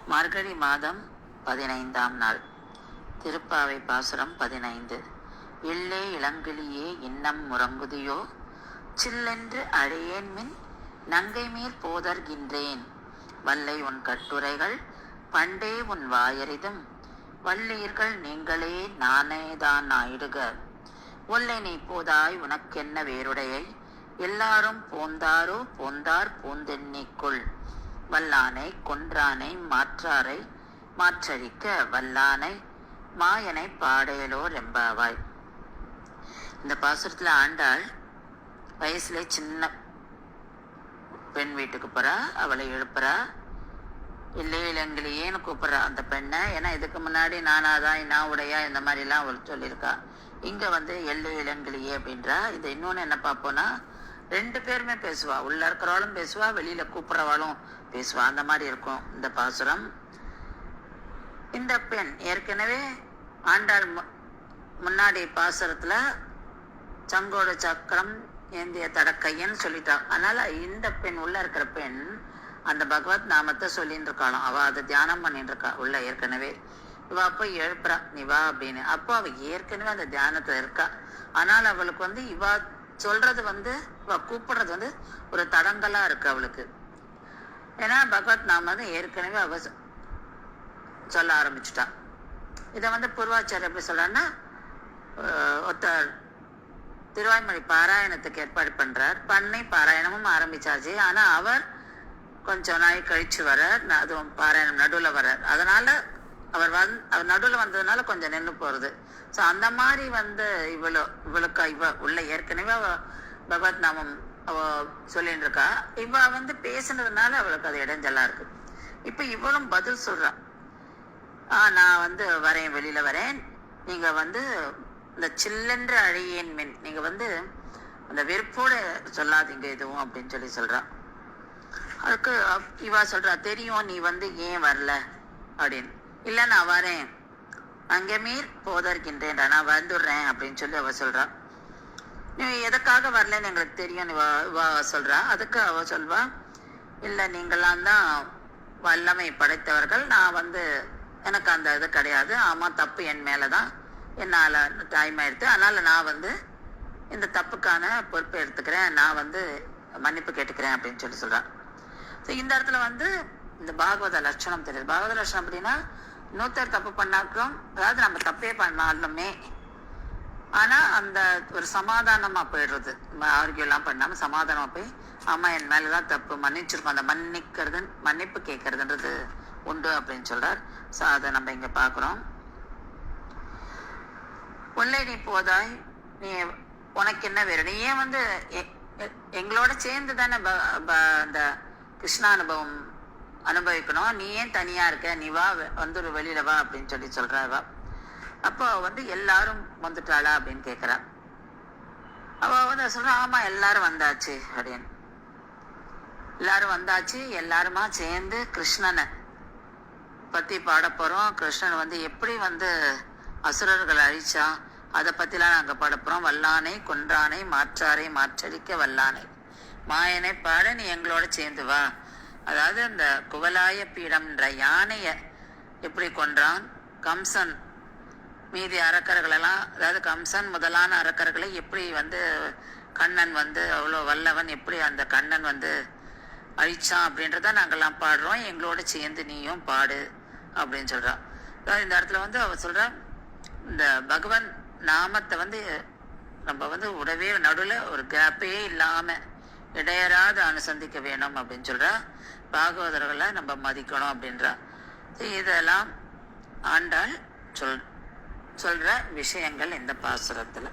மார்கழி மாதம் 15ஆம் நாள். திருப்பாவை பாசுரம் 15. எல்லே இளங்கிளியே இன்னம் முறங்குதியோ, சில்லென்று அழையேன்மின் நங்கை மேல் போதர்கின்றேன். வல்லை உன் கட்டுரைகள் பண்டே உன் வாயறிதும், வல்லீர்கள் நீங்களே நானேதான் ஆயிடுக. ஒல்லை நீ போதாய் உனக்கென்ன வேறுடையை, எல்லாரும் போந்தாரோ போந்தார் பூந்தென்னிக்குள். வல்லானை கொன்றானை மாற்றாரை மாற்றழிக்க, வல்லானை மாயனை பாடையலோ ரெம்பாவாய். இந்த பாசுரத்துல ஆண்டாள் வயசுல சின்ன பெண் வீட்டுக்கு போறா. அவளை எழுப்புறா. இல்லை இளங்கிலேயேன்னு கூப்பிடுறா அந்த பெண்ணை. ஏன்னா இதுக்கு முன்னாடி நானாதான் நான் உடையா இந்த மாதிரி எல்லாம் அவள் சொல்லியிருக்கா. இங்க எல்லை இளங்கிலேயே அப்படின்றா. இது இன்னொன்னு என்ன பார்ப்போம்னா, ரெண்டு பேருமே பேசுவா. உள்ள இருக்கிறவளும் பேசுவா, வெளியில கூப்பிடுறவாளும் பேசுவா. அந்த மாதிரி இருக்கும் இந்த பாசுரம். இந்த பெண் ஏற்கனவே ஆண்டாள் முன்னாடி பாசுரத்துல சங்கோட சக்கரம் ஏந்திய தடக்கையன்னு சொல்லிட்டா. அதனால இந்த பெண் உள்ள இருக்கிற பெண் அந்த பகவத் நாமத்தை சொல்லிட்டு இருக்காளாம். அவ அதை தியானம் பண்ணிட்டு இருக்கா உள்ள ஏற்கனவே. இவ போய் எழுப்புறா, நீ வா அப்படின்னு. அப்போ அவ ஏற்கனவே அந்த தியானத்துல இருக்கா. ஆனால் அவளுக்கு இவ சொல்றது இவ கூப்பிடுறது ஒரு தடங்கலா இருக்கு அவளுக்கு. ஏன்னா பகவத் நாம ஏற்கனவே அவ சொல்ல ஆரம்பிச்சுட்டா. இதை பூர்வாச்சாரியர் எப்படி சொல்றாருன்னா, ஒருத்தர் திருவாய்மொழி பாராயணத்துக்கு ஏற்பாடு பண்றார். பண்ணை பாராயணமும் ஆரம்பிச்சாச்சு. ஆனா அவர் கொஞ்சம் நாள் கழிச்சு வர்றார். அதுவும் பாராயணம் நடுவில் வர்றார். அதனால அவர் நடுவில் வந்ததுனால கொஞ்சம் நின்று போறது. ஸோ அந்த மாதிரி இவளுக்கு உள்ள ஏற்கனவே பகவத் நாமம் அவ சொல்லிட்டு இருக்கா. இவ பேசுனதுனால அவளுக்கு அது இடைஞ்சலா இருக்கு. இப்ப இவளும் பதில் சொல்றா. நான் வரேன், வெளியில வரேன். நீங்க இந்த சில்லென்று அழியேன் மின், நீங்க அந்த வெறுப்போட சொல்லாதீங்க எதுவும் அப்படின்னு சொல்றா. அதுக்கு இவா சொல்றா, தெரியும் நீ ஏன் வரல அப்படின்னு. இல்ல நான் வரேன், அங்கே மீர் போதர்கின்றேன், நான் வந்துடுறேன் அப்படின்னு அவ சொல்றா. நீ எதுக்காக வரலன்னு எங்களுக்கு தெரியும் இவ சொல்றா. அதுக்கு அவ சொல்வா, இல்ல நீங்களாம் தான் வல்லமை படைத்தவர்கள், நான் எனக்கு அந்த இது கிடையாது. ஆமா, தப்பு என் மேலதான், என்னால டைம் ஆயிடுத்து. அதனால நான் இந்த தப்புக்கான பொறுப்பை எடுத்துக்கிறேன், நான் மன்னிப்பு கேட்டுக்கிறேன் அப்படின்னு சொல்றா. இந்த இடத்துல இந்த பாகவத லட்சணம் தெரியுது. பாகவத லட்சணம் அப்படின்னா, இன்னொருத்தர் தப்பு பண்ணாக்கும், அதாவது நம்ம தப்பே பண்ணாலுமே ஆனா அந்த ஒரு சமாதானமா போயிடுறது. ஆரோக்கியம் எல்லாம் பண்ணாம சமாதானமா போய், ஆமா என் மேலதான் தப்பு, மன்னிச்சிருக்கோம், அந்த மன்னிப்பு கேட்கறதுன்றது உண்டு அப்படின்னு சொல்றார். சோ அதை நம்ம இங்க பாக்குறோம். உள்ளே நீ போதாய், நீ உனக்கு என்ன வேறு, நீ ஏன் எங்களோட சேர்ந்து தானே அந்த கிருஷ்ணானுபவம் அனுபவிக்கணும், நீ ஏன் தனியா இருக்க, நீ வா, வெளியில வா அப்படின்னு சொல்றா. அப்போ எல்லாரும் வந்துட்டாளா அப்படின்னு கேக்குறா. அவ சொல்றா, ஆமா எல்லாரும் வந்தாச்சு அப்படின்னு. எல்லாரும் வந்தாச்சு, எல்லாருமா சேர்ந்து கிருஷ்ணனை பத்தி பாட போறோம். கிருஷ்ணன் எப்படி அசுரர்கள் அழிச்சா அதை பத்திலாம் நாங்க பாட போறோம். வல்லானை கொன்றானை மாற்றாரை மாற்றடிக்க, வல்லானை மாயனை பாட நீ எங்களோட சேர்ந்து வா. அதாவது அந்த குவலாய பீடம்ன்ற யானைய எப்படி கொன்றான், கம்சன் மீதி அரக்கர்கள் எல்லாம், அதாவது கம்சன் முதலான அரக்கர்களை எப்படி கண்ணன் அவ்வளோ வல்லவன், எப்படி அந்த கண்ணன் அழிச்சான் அப்படின்றத நாங்கெல்லாம் பாடுறோம், எங்களோட சேர்ந்து நீயும் பாடு அப்படின்னு சொல்றான். அதாவது இந்த இடத்துல அவ சொல்ற, இந்த பகவான் நாமத்தை நம்ம உடவே நடுவில் ஒரு கேப்பே இல்லாம இடையராத அனுசந்திக்க வேணும் அப்படின்னு சொல்றா. பாகவதர்களை நம்ம மதிக்கணும் அப்படின்றா. இதெல்லாம் ஆண்டாள் சொல்ற விஷயங்கள் இந்த பாசுரத்துல.